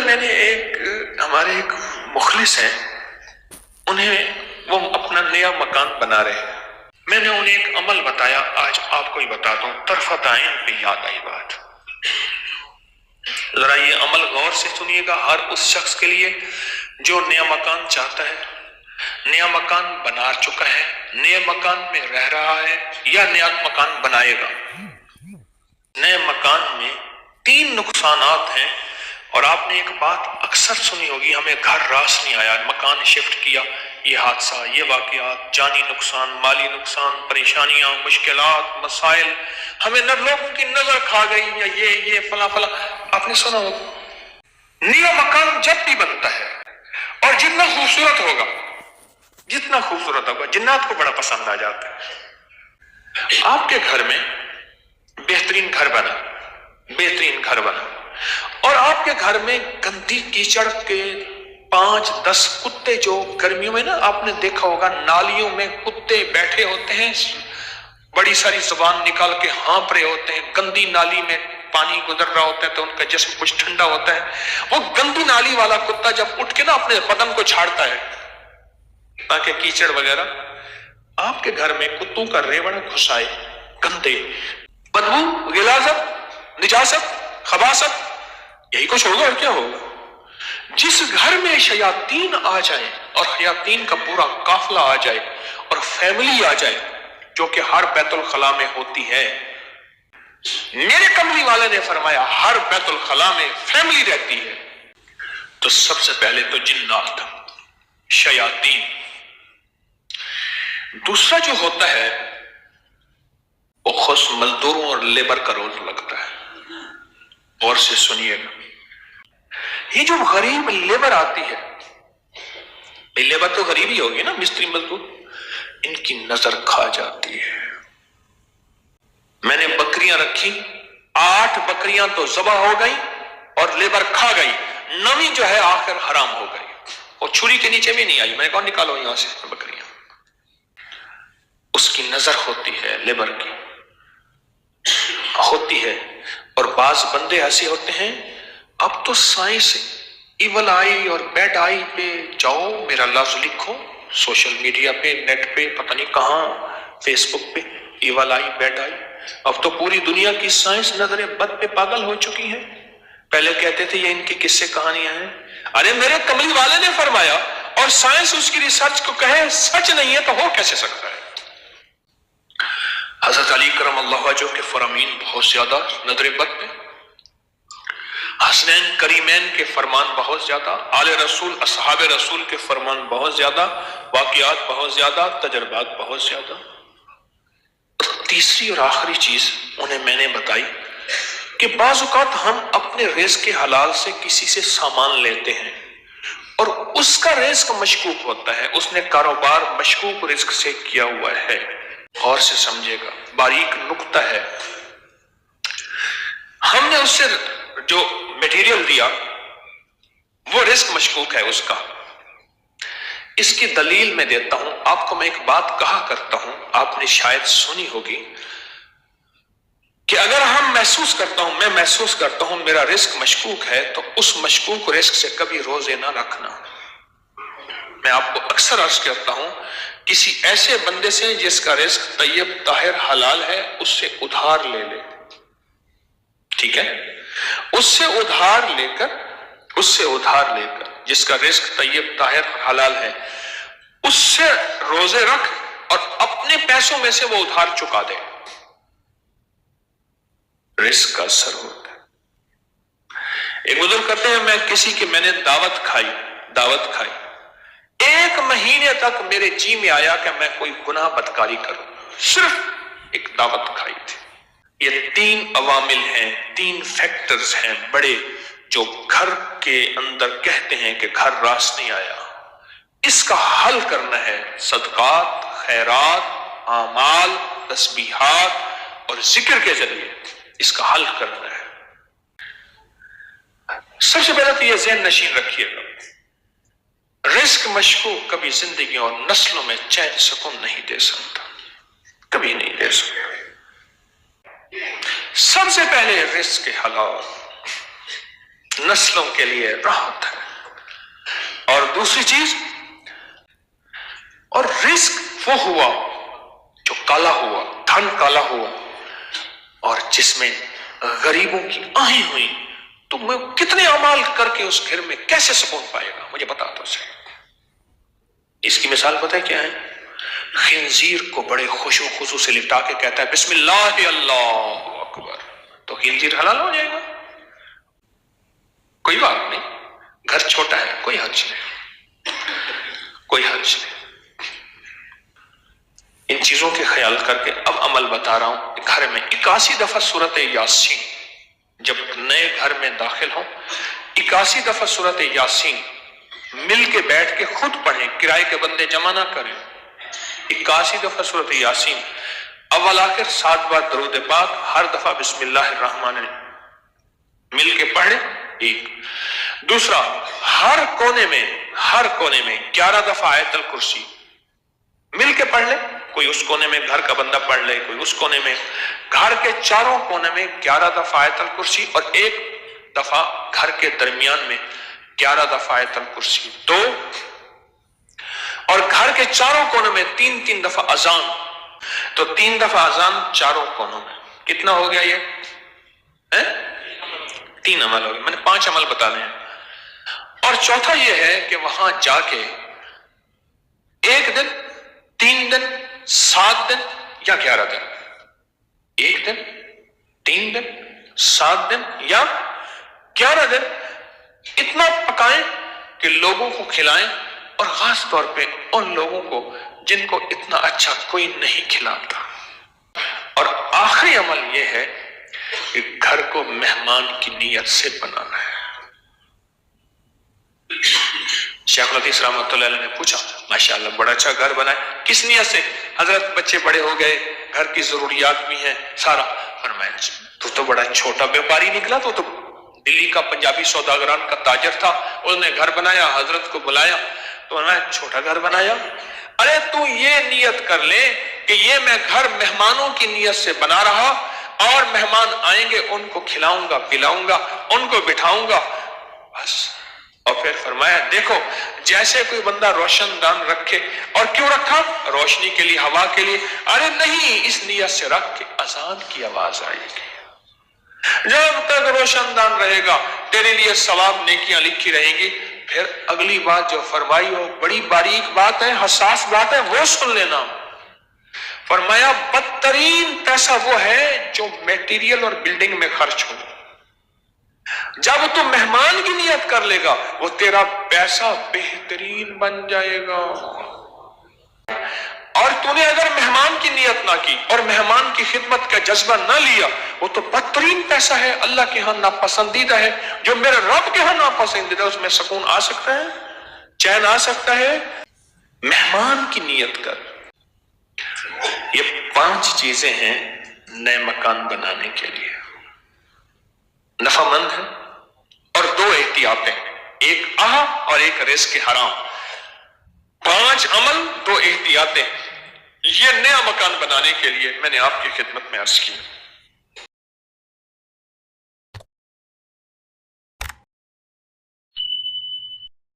میں نے ہمارے ایک مخلص ہیں، وہ اپنا نیا مکان بنا رہے ہیں. میں نے انہیں ایک عمل بتایا، آج آپ کو ہی بتاتا ہوں. طرفت عین پہ یاد آئی بات. ذرا یہ عمل غور سے سنیے گا، ہر اس شخص کے لیے جو نیا مکان چاہتا ہے، نیا مکان بنا چکا ہے، نئے مکان میں رہ رہا ہے یا نیا مکان بنائے گا. نئے مکان میں 3 نقصانات ہیں، اور آپ نے ایک بات اکثر سنی ہوگی، ہمیں گھر راس نہیں آیا، مکان شفٹ کیا، یہ حادثہ، یہ واقعات، جانی نقصان، مالی نقصان، پریشانیاں، مشکلات، مسائل، ہمیں نہ لوگوں کی نظر کھا گئی، یا یہ فلاں فلاں. آپ نے سنا ہوگا نیا مکان جب بھی بنتا ہے اور جتنا خوبصورت ہوگا جنات کو بڑا پسند آ جاتا ہے. آپ کے گھر میں بہترین گھر بنا اور آپ کے گھر میں گندی کیچڑ کے 5-10 کتے، جو گرمیوں میں نا آپ نے دیکھا ہوگا نالیوں میں کتے بیٹھے ہوتے ہیں، بڑی ساری زبان نکال کے ہانپ رہے ہوتے ہیں، گندی نالی میں پانی گزر رہا ہوتا ہے تو ان کا جسم کچھ ٹھنڈا ہوتا ہے. وہ گندی نالی والا کتا جب اٹھ کے نا اپنے بدن کو چھاڑتا ہے تاکہ کیچڑ وغیرہ، آپ کے گھر میں کتوں کا ریوڑ گھس آئے، گندے، بدبو، غلاظت، نجاست، خباثت، یہی کچھ ہوگا اور کیا ہوگا. جس گھر میں شیاطین آ جائے اور شیاطین کا پورا قافلہ آ جائے اور فیملی آ جائے، جو کہ ہر بیت الخلاء میں ہوتی ہے. میرے کملی والے نے فرمایا ہر بیت الخلاء میں فیملی رہتی ہے. تو سب سے پہلے تو جنات، شیاطین. دوسرا جو ہوتا ہے وہ خود مزدوروں اور لیبر کا رول لگتا ہے. غور سے سنیے گا، یہ جو غریب لیبر آتی ہے، لیبر تو غریب ہی ہوگی نا، مستری مزدور، ان کی نظر کھا جاتی ہے. میں نے بکریاں رکھی، 8 بکریاں تو ذبح ہو گئی اور لیبر کھا گئی، 9ویں جو ہے آخر حرام ہو گئی، اور چھری کے نیچے بھی نہیں آئی. میں نے کہا نکالو یہاں سے بکریاں. اس کی نظر ہوتی ہے، لیبر کی ہوتی ہے. اور بعض بندے ایسے ہوتے ہیں، اب تو سائنس ایول آئی اور بیڈ آئی پہ جاؤ، میرا لفظ لکھو سوشل میڈیا پہ، نیٹ پہ، پتہ نہیں کہاں، فیس بک پہ، ایول آئی، بیڈ آئی. اب تو پوری دنیا کی سائنس نظر بد پہ پاگل ہو چکی ہے. پہلے کہتے تھے یہ ان کی قصے کہانیاں ہیں. ارے میرے کملی والے نے فرمایا، اور سائنس اس کی ریسرچ کو کہے سچ نہیں ہے تو ہو کیسے سکتا ہے. حضرت علی کرم اللہ وجہہ کے فرامین بہت زیادہ نظر بد پہ، حسنین کریمین کے فرمان بہت زیادہ، آل رسول اصحاب رسول کے فرمان بہت زیادہ، واقعات بہت زیادہ، تجربات بہت زیادہ. تیسری اور آخری چیز انہیں میں نے بتائی کہ بعض اوقات ہم اپنے رزق کے حلال سے کسی سے سامان لیتے ہیں اور اس کا رزق مشکوک ہوتا ہے، اس نے کاروبار مشکوک رزق سے کیا ہوا ہے. غور سے سمجھے گا، باریک نقطہ ہے. ہم نے اس سے جو میٹیریل دیا وہ رزق مشکوک ہے اس کا. اس کی دلیل میں دیتا ہوں آپ کو. میں ایک بات کہا کرتا ہوں، آپ نے شاید سنی ہوگی کہ اگر میں محسوس کرتا ہوں میرا رزق مشکوک ہے، تو اس مشکوک رزق سے کبھی روزے نہ رکھنا. میں آپ کو اکثر عرض کرتا ہوں، کسی ایسے بندے سے جس کا رزق طیب طاہر حلال ہے، اس سے ادھار لے لے. ٹھیک ہے، اس سے ادھار لے کر جس کا رزق طیب طاہر حلال ہے، اس سے روزے رکھ اور اپنے پیسوں میں سے وہ ادھار چکا دے. رزق کا اثر ہوتا ہے. ایک بزرگ کہتے ہیں میں نے دعوت کھائی 1 مہینے تک میرے جی میں آیا کہ میں کوئی گناہ بدکاری کروں، صرف ایک دعوت کھائی تھی. یہ 3 عوامل ہیں، 3 فیکٹرز ہیں بڑے، جو گھر کے اندر کہتے ہیں کہ گھر راس نہیں آیا. اس کا حل کرنا ہے صدقات، خیرات، اعمال، تسبیحات اور ذکر کے ذریعے اس کا حل کرنا ہے. سب سے پہلے تو یہ ذہن نشین رکھیے گا، رزق مشکوک کبھی زندگی اور نسلوں میں چین سکون نہیں دے سکتا، کبھی نہیں دے سکتا. سب سے پہلے رزق حلال. نسلوں کے لیے راحت ہے. اور دوسری چیز، اور رزق وہ ہوا جو کالا ہوا، دھن کالا ہوا اور جس میں غریبوں کی آہیں ہوئی، تو میں کتنے اعمال کر کے اس گھر میں کیسے سکون پائے گا؟ مجھے بتا دو صحیح. اس کی مثال پتہ ہے کیا ہے؟ خنزیر کو بڑے خوش و خضوع سے لٹا کے کہتا ہے بسم اللہ اللہ اکبر، تو خنزیر حلال ہو جائے گا؟ کوئی بات نہیں، گھر چھوٹا ہے، کوئی حرج نہیں، کوئی حرج نہیں. ان چیزوں کے خیال کر کے اب عمل بتا رہا ہوں. گھر میں 81 دفعہ سورت یاسین، جب نئے گھر میں داخل ہوں 81 دفعہ سورت یاسین مل کے بیٹھ کے خود پڑھیں، کرائے کے بندے جمع نہ کریں. 81 دفعہ سورت یاسین، اول آخر 7 بار درود پاک، ہر دفعہ بسم اللہ الرحمن الرحیم مل کے پڑھیں. ایک دوسرا، ہر کونے میں 11 دفعہ آیت الکرسی مل کے پڑھ لیں. کوئی اس کونے میں گھر کا بندہ پڑھ لے، کوئی اس کونے میں، گھر کے چاروں کونے میں 11 دفعہ آیت الکرسی، اور ایک دفعہ گھر کے درمیان میں 11 دفعہ آیت الکرسی. 2، اور گھر کے چاروں کونوں میں 3 دفعہ اذان، تو 3 دفعہ اذان چاروں کونوں میں. کتنا ہو گیا یہ؟ 3 عمل ہو گئے. میں نے 5 عمل بتا دیں. اور چوتھا یہ ہے کہ وہاں جا کے 1 دن، 3 دن، 7 دن یا 11 دن، 1 دن، 3 دن، 7 دن یا 11 دن اتنا پکائیں کہ لوگوں کو کھلائیں، اور خاص طور پہ ان لوگوں کو جن کو اتنا اچھا کوئی نہیں کھلاتا. اور آخری عمل یہ ہے کہ گھر کو مہمان کی نیت سے بنانا ہے. شیخ الحدیث رحمۃ اللہ علیہ نے پوچھا ماشاءاللہ بڑا اچھا گھر بنا ہے، کس نیت سے؟ حضرت بچے بڑے ہو گئے، گھر کی ضروریات بھی ہیں سارا. فرمایا تو بڑا چھوٹا بیوپاری نکلا، تو دلی کا پنجابی سوداگران کا تاجر تھا، اس نے گھر بنایا، حضرت کو بلایا تو انہوں نے چھوٹا گھر بنایا. ارے تو یہ نیت کر لے کہ یہ میں گھر مہمانوں کی نیت سے بنا رہا، اور مہمان آئیں گے ان کو کھلاؤں گا، پلاؤں گا، ان کو بٹھاؤں گا بس. اور پھر فرمایا دیکھو جیسے کوئی بندہ روشن دان رکھے، اور کیوں رکھا؟ روشنی کے لیے، ہوا کے لیے. ارے نہیں، اس نیت سے رکھ کے اذان کی آواز آئے گی. جب تک روشن دان رہے گا تیرے لیے ثواب نیکیاں لکھی رہیں گی. پھر اگلی بات جو فرمائی ہو بڑی باریک بات ہے، حساس بات ہے، وہ سن لینا. فرمایا بدترین پیسہ وہ ہے جو میٹیریل اور بلڈنگ میں خرچ ہو. جب تو مہمان کی نیت کر لے گا وہ تیرا پیسہ بہترین بن جائے گا. اور تو نے اگر مہمان کی نیت نہ کی اور مہمان کی خدمت کا جذبہ نہ لیا، وہ تو بدترین پیسہ ہے، اللہ کے ہاں ناپسندیدہ ہے. جو میرے رب کے ہاں ناپسندیدہ، اس میں سکون آ سکتا ہے، چین آ سکتا ہے. مہمان کی نیت کر. یہ 5 چیزیں ہیں نئے مکان بنانے کے لیے، نفع مند ہے. اور 2 احتیاطیں، ایک اور ایک رزق حرام. 5 عمل، 2 احتیاطیں، یہ نیا مکان بنانے کے لیے میں نے آپ کی خدمت میں عرض کی.